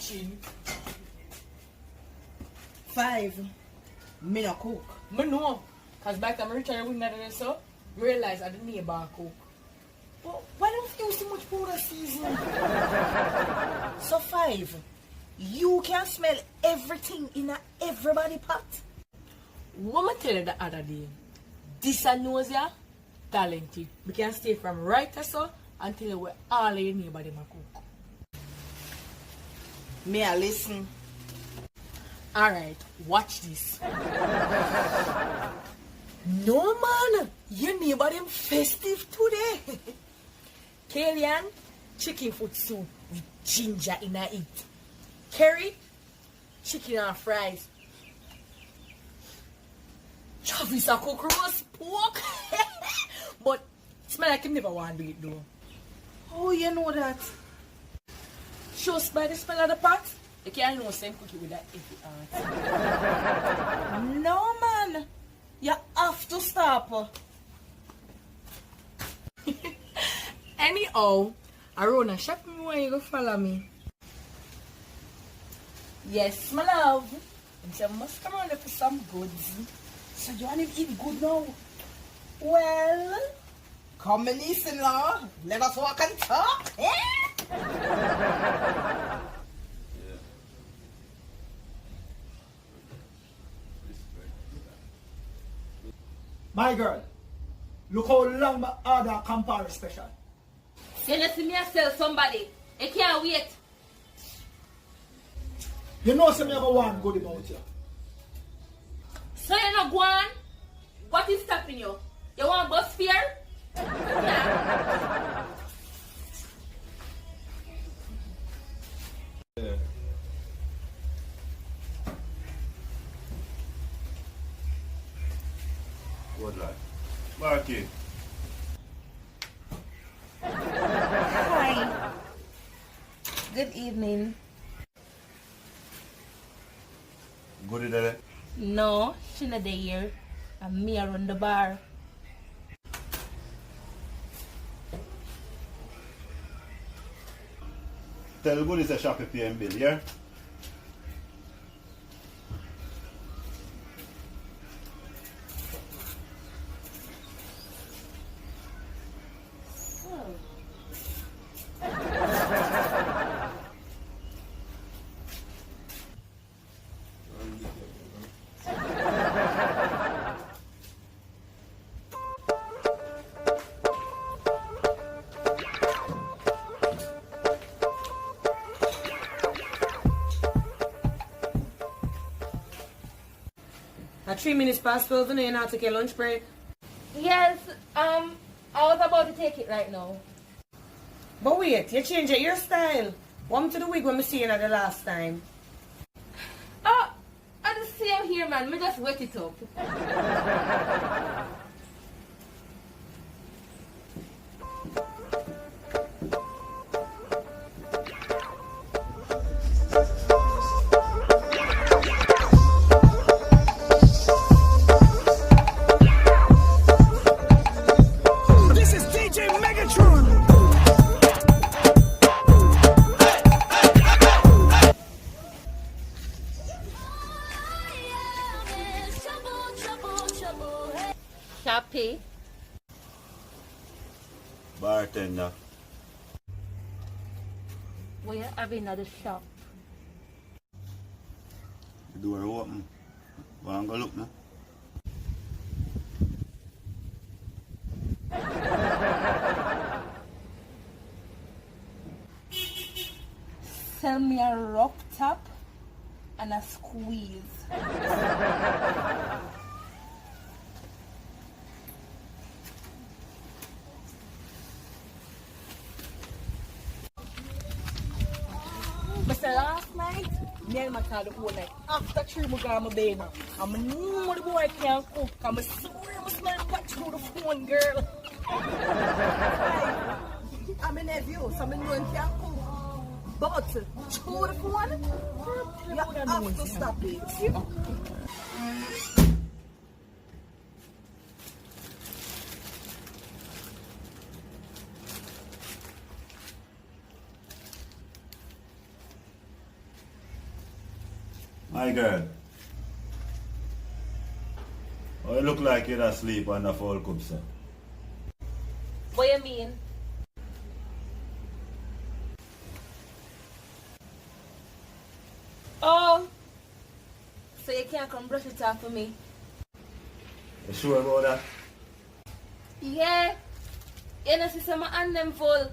kitchen. 5. Me no cook. Me know. Because by the time I reach the window there, so, realize I the neighbor cook. But why don't you use so much powder season? So 5. You can smell everything in everybody pot. What I tell you the other day? This a knows ya talented. We can stay from right to so until we all your neighbor them a cook. Me a listen. Alright, watch this. No man, your neighbor them festive today. Kellyanne, chicken foot soup with ginger in it. Kerry, chicken and fries. Travis a cook roast pork. But smell like him never want to do it though. Oh, you know that? Just by the smell of the pot, you can't know same cookie with that heavy heart. No man, you have to stop. Anyhow, I run a shopping when you go follow me. Yes, my love. And so I must come around for some goods. So you want to eat good now? Well, come and listen, law. Let us walk and talk. Eh? My girl, look how long my order Campari special. You know, see me I sell somebody. I can't wait. You know some ever one good about you. So you're not going? What is stopping you? You want bus fare? Yeah. What like? Marky. Hi. Good evening. Good day. No, she not there. And me around the bar. Tell good is a Shoppy paying bill, yeah? At 3 minutes past 12, you know, take your lunch break. Yes, I was about to take it right now. But wait, you change your hairstyle. What to the wig when we see you the last time? Oh, I just see him here, man. Me just wet it up. Shoppy. Bartender. We are having another shop. The door open. Want to go look now? Sell me a rock top and a squeeze. Mr. Last night, me and my car the whole night. After 3 we got my baby. I'm know the boy can't cook. I'm swear I smell that through the phone, girl. I'm a nephew, so I know him can't cook. But through the phone, you have to stop it. My girl. Oh, you look like you're asleep on the full cup, sir. What you mean? Oh, so you can't come brush it off for me? You sure about that? Yeah. You know, see some hand them full.